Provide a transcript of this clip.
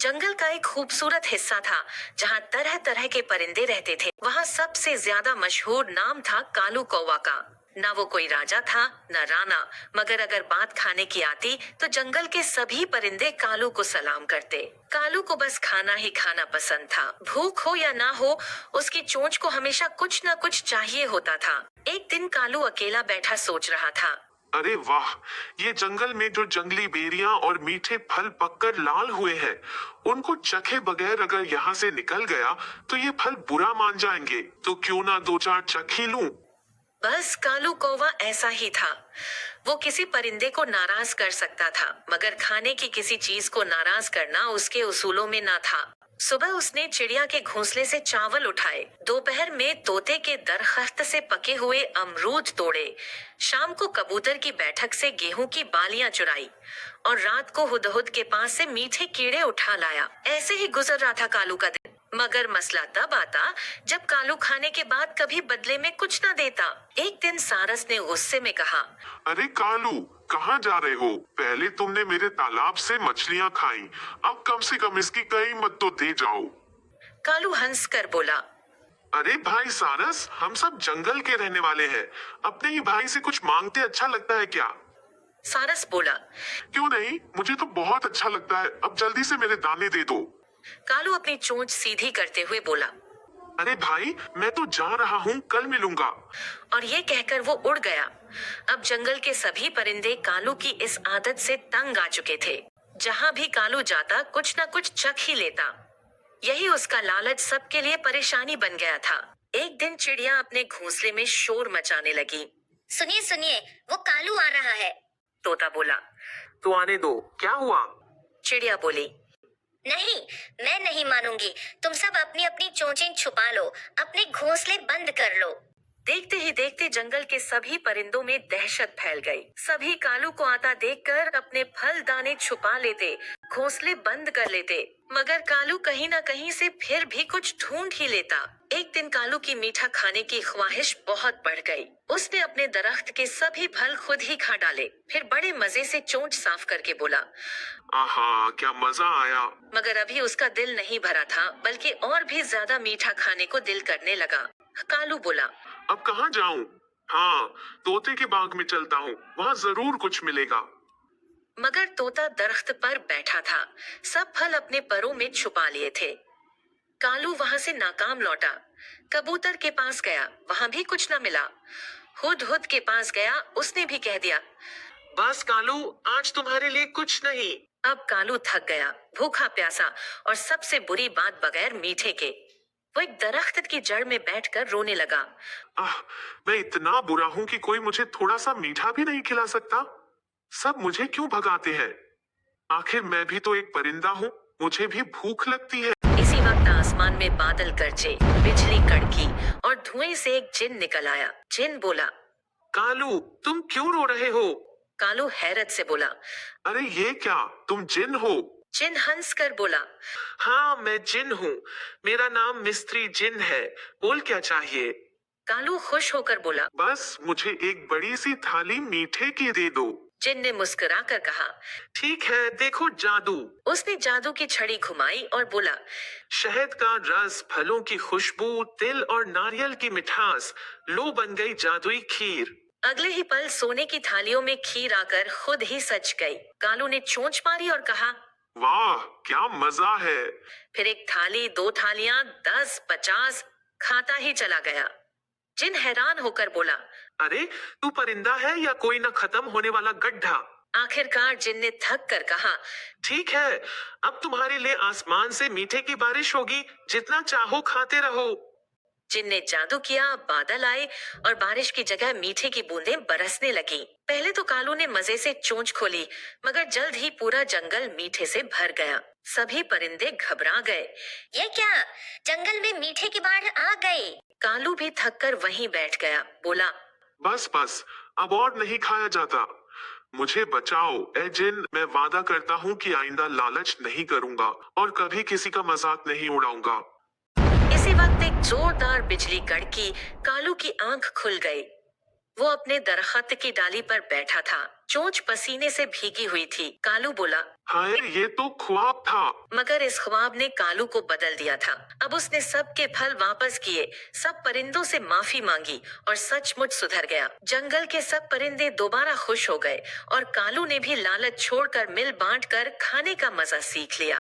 जंगल का एक खूबसूरत हिस्सा था जहाँ तरह तरह के परिंदे रहते थे। वहाँ सबसे ज्यादा मशहूर नाम था कालू कौवा का। ना वो कोई राजा था न राणा, मगर अगर बात खाने की आती तो जंगल के सभी परिंदे कालू को सलाम करते। कालू को बस खाना ही खाना पसंद था। भूख हो या ना हो, उसकी चोंच को हमेशा कुछ न कुछ चाहिए होता था। एक दिन कालू अकेला बैठा सोच रहा था। अरे वाह, ये जंगल में जो जंगली बेरियां और मीठे फल पककर लाल हुए हैं, उनको चखे बगैर अगर यहाँ से निकल गया तो ये फल बुरा मान जाएंगे। तो क्यों ना दो चार चख ही लूं। बस कालू कौवा ऐसा ही था। वो किसी परिंदे को नाराज कर सकता था, मगर खाने की किसी चीज को नाराज करना उसके उसूलों में ना था। सुबह उसने चिड़िया के घोंसले से चावल उठाए, दोपहर में तोते के दरख्त से पके हुए अमरूद तोड़े, शाम को कबूतर की बैठक से गेहूं की बालियां चुराई और रात को हुदहुद के पास से मीठे कीड़े उठा लाया। ऐसे ही गुजर रहा था कालू का दिन। मगर मसला तब आता जब कालू खाने के बाद कभी बदले में कुछ न देता। एक दिन सारस ने गुस्से में कहा, अरे कालू, कहाँ जा रहे हो? पहले तुमने मेरे तालाब से मछलियाँ खाई, अब कम से कम इसकी कीमत तो दे जाओ। कालू हंस कर बोला, अरे भाई सारस, हम सब जंगल के रहने वाले हैं, अपने ही भाई से कुछ मांगते अच्छा लगता है क्या? सारस बोला, क्यों नहीं, मुझे तो बहुत अच्छा लगता है। अब जल्दी से मेरे दाने दे दो। कालू अपनी चोंच सीधी करते हुए बोला। अरे भाई, मैं तो जा रहा हूँ, कल मिलूंगा। और ये कहकर वो उड़ गया। अब जंगल के सभी परिंदे कालू की इस आदत से तंग आ चुके थे। जहाँ भी कालू जाता कुछ न कुछ चख ही लेता। यही उसका लालच सबके लिए परेशानी बन गया था। एक दिन चिड़िया अपने घोंसले में शोर मचाने लगी। सुनिए सुनिए, वो कालू आ रहा है। तोता बोला। तो आने दो, क्या हुआ? चिड़िया बोली, नहीं, मैं नहीं मानूंगी। तुम सब अपनी अपनी चोंचें छुपा लो, अपने घोंसले बंद कर लो। देखते ही देखते जंगल के सभी परिंदों में दहशत फैल गई। सभी कालू को आता देखकर अपने फल दाने छुपा लेते, घोंसले बंद कर लेते। मगर कालू कहीं न कहीं से फिर भी कुछ ढूंढ ही लेता। एक दिन कालू की मीठा खाने की ख्वाहिश बहुत बढ़ गई। उसने अपने दरख्त के सभी फल खुद ही खा डाले, फिर बड़े मजे से चोंच साफ करके बोला, आहा, क्या मजा आया। मगर अभी उसका दिल नहीं भरा था, बल्कि और भी ज्यादा मीठा खाने को दिल करने लगा। कालू बोला, अब कहाँ जाऊँ? हाँ, तोते के बाग में चलता हूँ, वहाँ जरूर कुछ मिलेगा। मगर तोता दरख्त पर बैठा था, सब फल अपने परों में छुपा लिए थे। कालू वहां से नाकाम लौटा। कबूतर के पास गया, वहां भी कुछ न मिला। हुदहुद के पास गया, उसने भी कह दिया, बस कालू, आज तुम्हारे लिए कुछ नहीं। अब कालू थक गया, भूखा प्यासा और सबसे बुरी बात बगैर मीठे के। वो एक दरख्त की जड़ में बैठकर रोने लगा। मैं इतना बुरा हूँ कि कोई मुझे थोड़ा सा मीठा भी नहीं खिला सकता। सब मुझे क्यों भगाते हैं? आखिर मैं भी तो एक परिंदा हूँ, मुझे भी भूख लगती है। इसी वक्त आसमान में बादल गरजे, बिजली कड़की और धुएं से एक जिन निकल आया। जिन बोला, कालू, तुम क्यों रो रहे हो? कालू हैरत से बोला, अरे ये क्या, तुम जिन हो? जिन हंस कर बोला, हाँ, मैं जिन हूँ। मेरा नाम मिस्त्री जिन है। बोल क्या चाहिए? कालू खुश होकर बोला, बस मुझे एक बड़ी सी थाली मीठे की दे दो। जिन ने मुस्कुरा कर कहा। ठीक है, देखो जादू। उसने जादू की छड़ी घुमाई और बोला, शहद का रस, फलों की खुशबू, तिल और नारियल की मिठास, लो बन गई जादुई खीर। अगले ही पल सोने की थालियों में खीर आकर खुद ही सज गई। कालू ने चोंच मारी और कहा, वाह, क्या मजा है। फिर एक थाली, दो थालियां, 10, 50 खाता ही चला गया। जिन हैरान होकर बोला, अरे, तू परिंदा है या कोई न खत्म होने वाला गड्ढा? आखिरकार जिन ने थक कर कहा, ठीक है, अब तुम्हारे लिए आसमान से मीठे की बारिश होगी, जितना चाहो खाते रहो। जिन ने जादू किया, बादल आए और बारिश की जगह मीठे की बूंदें बरसने लगी। पहले तो कालू ने मजे से चोंच खोली, मगर जल्द ही पूरा जंगल मीठे से भर गया। सभी परिंदे घबरा गए। ये क्या, जंगल में मीठे की बाढ़ आ गई। कालू भी थक कर वहीं बैठ गया, बोला, बस बस, अब और नहीं खाया जाता। मुझे बचाओ ए जिन, मैं वादा करता हूँ कि आइंदा लालच नहीं करूँगा और कभी किसी का मजाक नहीं उड़ाऊंगा। इसी वक्त एक जोरदार बिजली कड़की, कालू की आंख खुल गई। वो अपने दरख्त की डाली पर बैठा था। चोंच पसीने से भीगी हुई थी। कालू बोला, हाय, ये तो ख्वाब था। मगर इस ख्वाब ने कालू को बदल दिया था। अब उसने सबके फल वापस किए, सब परिंदों से माफी मांगी और सचमुच सुधर गया। जंगल के सब परिंदे दोबारा खुश हो गए और कालू ने भी लालच छोड़कर मिल बांट कर खाने का मजा सीख लिया।